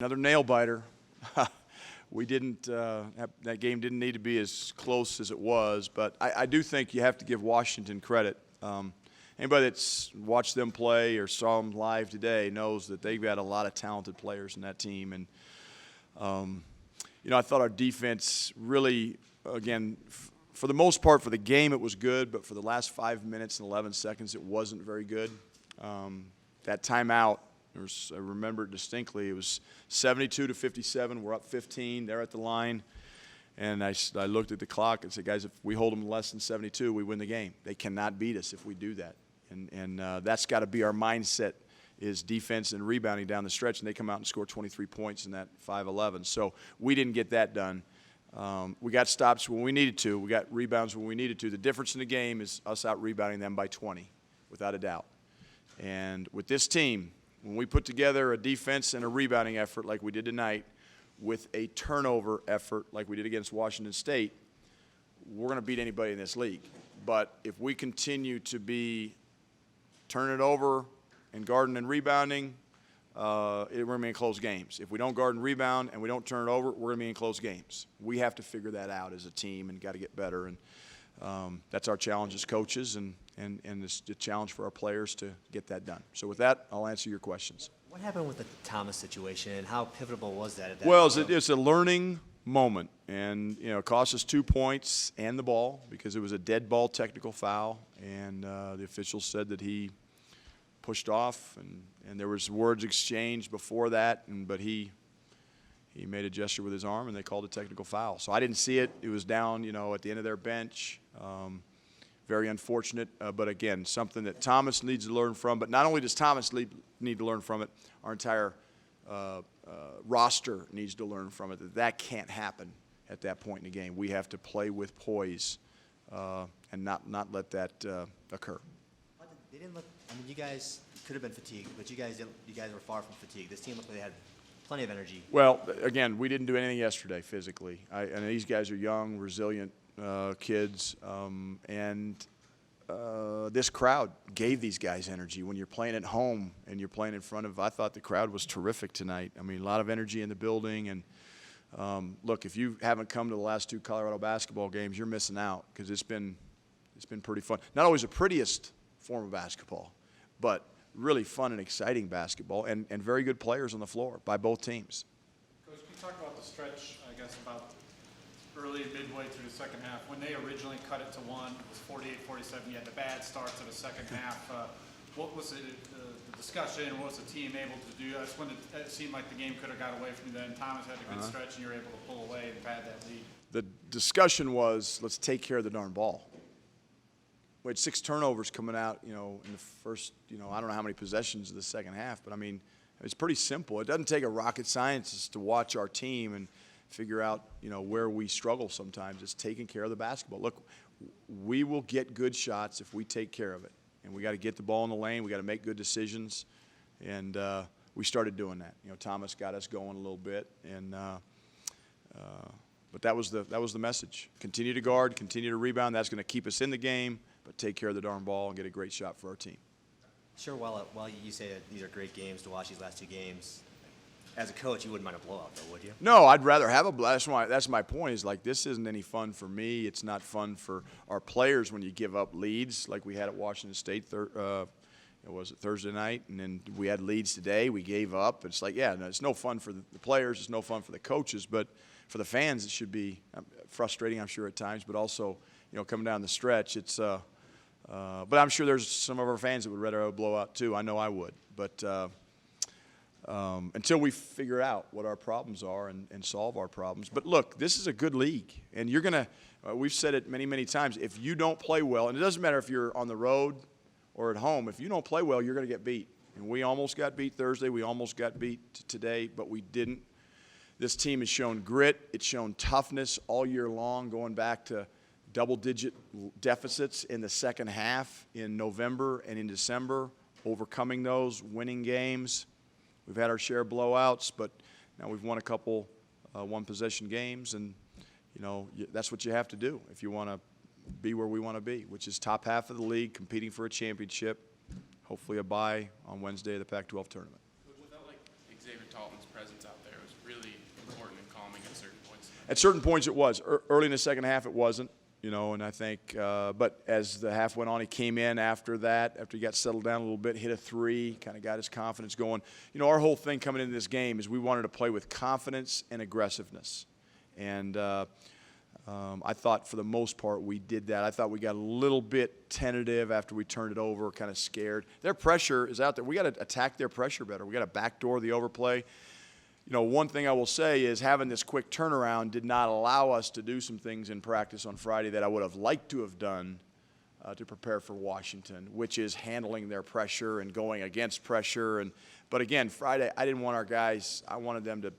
Another nail biter. We didn't. That game didn't need to be as close as it was, but I do think you have to give Washington credit. Anybody that's watched them play or saw them live today knows that they've got a lot of talented players in that team. And I thought our defense really, again, for the most part, for the game it was good, but for the last 5 minutes and 11 seconds it wasn't very good. That timeout. I remember it distinctly. It was 72-57. We're up 15. They're at the line. And I looked at the clock and said, guys, if we hold them less than 72, we win the game. They cannot beat us if we do that. And that's got to be our mindset, is defense and rebounding down the stretch. And they come out and score 23 points in that 5-11. So we didn't get that done. We got stops when we needed to. We got rebounds when we needed to. The difference in the game is us out-rebounding them by 20, without a doubt. And with this team, when we put together a defense and a rebounding effort like we did tonight with a turnover effort like we did against Washington State, we're going to beat anybody in this league. But if we continue to be turning it over and guarding and rebounding, we're going to be in close games. If we don't guard and rebound and we don't turn it over, we're going to be in close games. We have to figure that out as a team and got to get better. And that's our challenge as coaches, and it's a challenge for our players to get that done. So with that, I'll answer your questions. What happened with the Thomas situation, and how pivotal was that at that Well, point? it's a learning moment, and it cost us 2 points and the ball because it was a dead ball technical foul, and the officials said that he pushed off, and there was words exchanged before that, but he made a gesture with his arm, and they called a technical foul. So I didn't see it. It was down, at the end of their bench. Very unfortunate, but again, something that Thomas needs to learn from. But not only does Thomas need to learn from it, our entire roster needs to learn from it. That can't happen at that point in the game. We have to play with poise and not let that occur. They didn't look. I mean, you guys could have been fatigued, but you guys were far from fatigued. This team looked like they had plenty of energy. Well, again, we didn't do anything yesterday physically. And these guys are young, resilient kids, and this crowd gave these guys energy. When you're playing at home and you're playing in front of, I thought the crowd was terrific tonight. I mean, a lot of energy in the building. And look, if you haven't come to the last 2 Colorado basketball games, you're missing out, because it's been pretty fun. Not always the prettiest form of basketball, but really fun and exciting basketball, and very good players on the floor by both teams. Coach, can you talk about the stretch, I guess, about early, midway through the second half? When they originally cut it to 1, it was 48-47. You had the bad start to the second half. What was the discussion? What was the team able to do? That's when it seemed like the game could have got away from you then. Thomas had a good stretch, and you were able to pull away and pad that lead. The discussion was, let's take care of the darn ball. We had 6 turnovers coming out, in the first, I don't know how many possessions of the second half, but I mean, it's pretty simple. It doesn't take a rocket scientist to watch our team and figure out, where we struggle sometimes. It's taking care of the basketball. Look, we will get good shots if we take care of it. And we got to get the ball in the lane. We got to make good decisions. And we started doing that. Thomas got us going a little bit. And but that was the message. Continue to guard, continue to rebound. That's going to keep us in the game, but take care of the darn ball and get a great shot for our team. Sure, while you say that these are great games to watch, these last 2 games, as a coach, you wouldn't mind a blowout, though, would you? No, I'd rather have a blowout. That's my point. Is like, this isn't any fun for me. It's not fun for our players when you give up leads like we had at Washington State. Was it Thursday night? And then we had leads today. We gave up. It's like, no, it's no fun for the players. It's no fun for the coaches. But for the fans, it should be frustrating, I'm sure, at times. But also, coming down the stretch, it's. But I'm sure there's some of our fans that would rather have a blowout too. I know I would. But until we figure out what our problems are and solve our problems. But look, this is a good league, and you're gonna. We've said it many, many times. If you don't play well, and it doesn't matter if you're on the road or at home, if you don't play well, you're gonna get beat. And we almost got beat Thursday. We almost got beat today, but we didn't. This team has shown grit. It's shown toughness all year long, going back to double-digit deficits in the second half in November and in December, overcoming those, winning games. We've had our share of blowouts, but now we've won a couple one-possession games, and that's what you have to do if you want to be where we want to be, which is top half of the league, competing for a championship, hopefully a bye on Wednesday of the Pac-12 tournament. Without Xavier Tallman's presence out there, At certain points it was. Early in the second half it wasn't, and I think, but as the half went on, he came in after that, after he got settled down a little bit, hit a three, kind of got his confidence going. Our whole thing coming into this game is we wanted to play with confidence and aggressiveness. And I thought for the most part we did that. I thought we got a little bit tentative after we turned it over, kind of scared. Their pressure is out there. We got to attack their pressure better. We got to backdoor the overplay. One thing I will say is having this quick turnaround did not allow us to do some things in practice on Friday that I would have liked to have done to prepare for Washington, which is handling their pressure and going against pressure. But again, Friday, I didn't want our guys, I wanted them to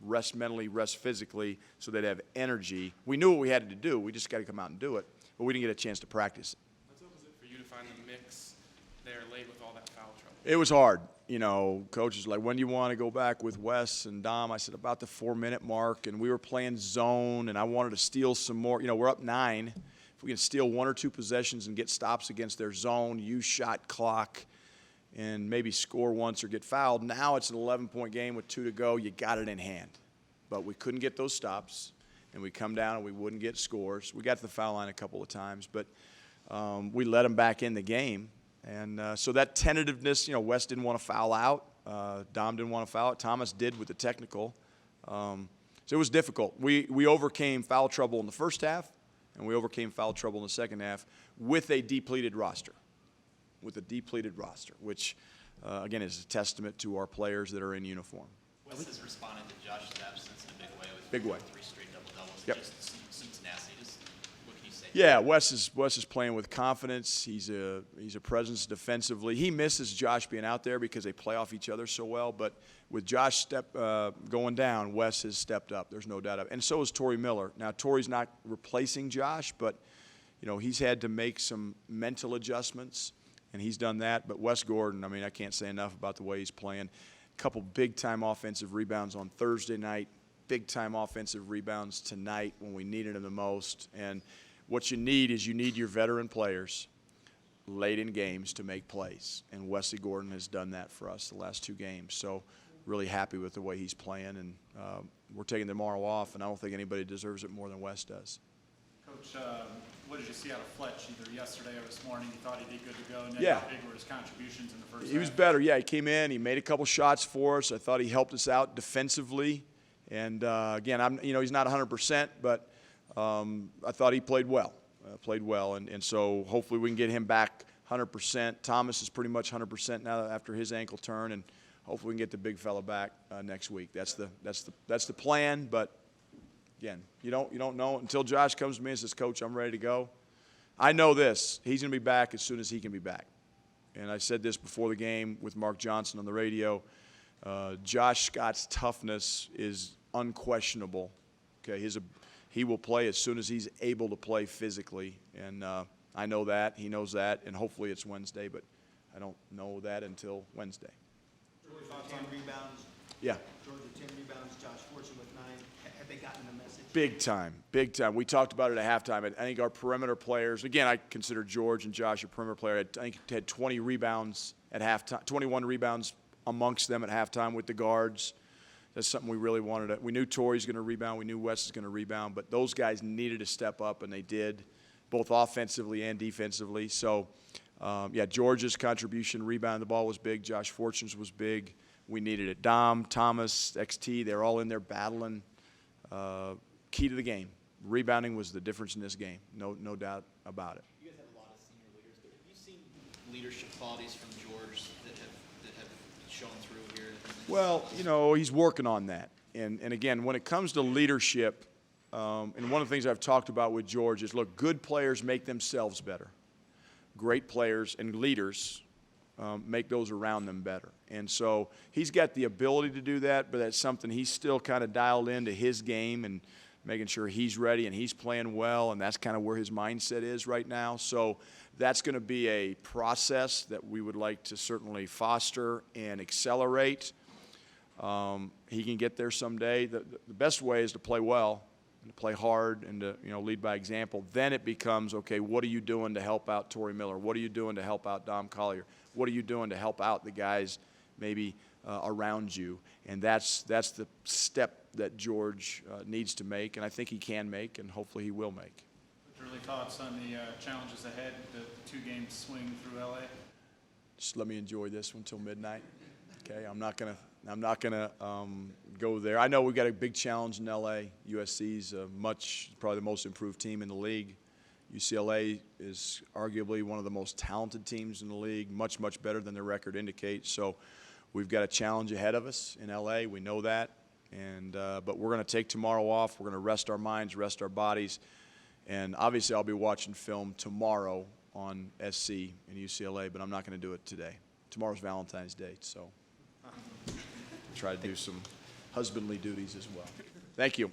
rest mentally, rest physically, so they'd have energy. We knew what we had to do. We just got to come out and do it. But we didn't get a chance to practice it. How tough was it for you to find the mix there late with all that foul trouble? It was hard. Coach was like, when do you want to go back with Wes and Dom? I said, about the 4-minute mark, and we were playing zone, and I wanted to steal some more. We're up 9. If we can steal 1 or 2 possessions and get stops against their zone, use shot clock, and maybe score once or get fouled. Now it's an 11-point game with 2 to go. You got it in hand. But we couldn't get those stops, and we come down and we wouldn't get scores. We got to the foul line a couple of times, but we let them back in the game. And so that tentativeness, Wes didn't want to foul out. Dom didn't want to foul out. Thomas did with the technical. So it was difficult. We overcame foul trouble in the first half, and we overcame foul trouble in the second half with a depleted roster. Which, again, is a testament to our players that are in uniform. Wes has responded to Josh's absence in a big way with Big way. 3 straight double-doubles. Yep. Just some tenacity. What can you say? Yeah, Wes is playing with confidence. He's a presence defensively. He misses Josh being out there because they play off each other so well. But with Josh going down, Wes has stepped up. There's no doubt of it. And so is Torrey Miller. Now, Torrey's not replacing Josh, but he's had to make some mental adjustments. And he's done that. But Wes Gordon, I can't say enough about the way he's playing. A couple big-time offensive rebounds on Thursday night, big-time offensive rebounds tonight when we needed them the most. And what you need is your veteran players late in games to make plays. And Wesley Gordon has done that for us the last 2 games. So really happy with the way he's playing. And we're taking tomorrow off, and I don't think anybody deserves it more than Wes does. Coach, what did you see out of Fletch either yesterday or this morning? You thought he did good to go, and then Yeah. how big were his contributions in the first half? He was better. Yeah, he came in. He made a couple shots for us. I thought he helped us out defensively. And, again, he's not 100%, but I thought he played well. And so hopefully we can get him back 100%. Thomas is pretty much 100% now after his ankle turn, and hopefully we can get the big fella back next week. That's the plan, but again, you don't know until Josh comes to me and says, Coach, I'm ready to go. I know this. He's going to be back as soon as he can be back. And I said this before the game with Mark Johnson on the radio. Josh Scott's toughness is unquestionable. Okay, he will play as soon as he's able to play physically. And I know that. He knows that. And hopefully it's Wednesday, but I don't know that until Wednesday. Georgia 10 rebounds. Yeah. Georgia 10 rebounds. Josh Fortune with 9. Have they gotten the message? Big time, big time. We talked about it at halftime. I think our perimeter players, again, I consider George and Josh a perimeter player. I think had 20 rebounds at halftime, 21 rebounds amongst them at halftime with the guards. That's something we really wanted. We knew Torrey's going to rebound. We knew Wes is going to rebound. But those guys needed to step up, and they did, both offensively and defensively. So, George's contribution, rebounding the ball was big. Josh Fortune's was big. We needed it. Dom, Thomas, XT, they're all in there battling. Key to the game. Rebounding was the difference in this game. No doubt about it. You guys have a lot of senior leaders, but have you seen leadership qualities from George that have shown through here? Well, he's working on that. And again, when it comes to leadership, and one of the things I've talked about with George is, look, good players make themselves better. Great players and leaders make those around them better. And so he's got the ability to do that, but that's something he's still kind of dialed into his game and making sure he's ready and he's playing well, and that's kind of where his mindset is right now. So that's going to be a process that we would like to certainly foster and accelerate. He can get there someday. The best way is to play well and to play hard and to lead by example. Then it becomes, okay, what are you doing to help out Torrey Miller? What are you doing to help out Dom Collier? What are you doing to help out the guys maybe around you. And that's the step that George needs to make, and I think he can make, and hopefully he will make. Early thoughts on the challenges ahead, the two-game swing through LA? Just let me enjoy this one till midnight. Okay, I'm not gonna go there. I know we've got a big challenge in LA. USC's probably the most improved team in the league. UCLA is arguably one of the most talented teams in the league, much better than their record indicates. So we've got a challenge ahead of us in LA. We know that, and but we're going to take tomorrow off. We're going to rest our minds, rest our bodies, and obviously I'll be watching film tomorrow on SC and UCLA, but I'm not going to do it today. Tomorrow's Valentine's Day, so try to do some husbandly duties as well. Thank you.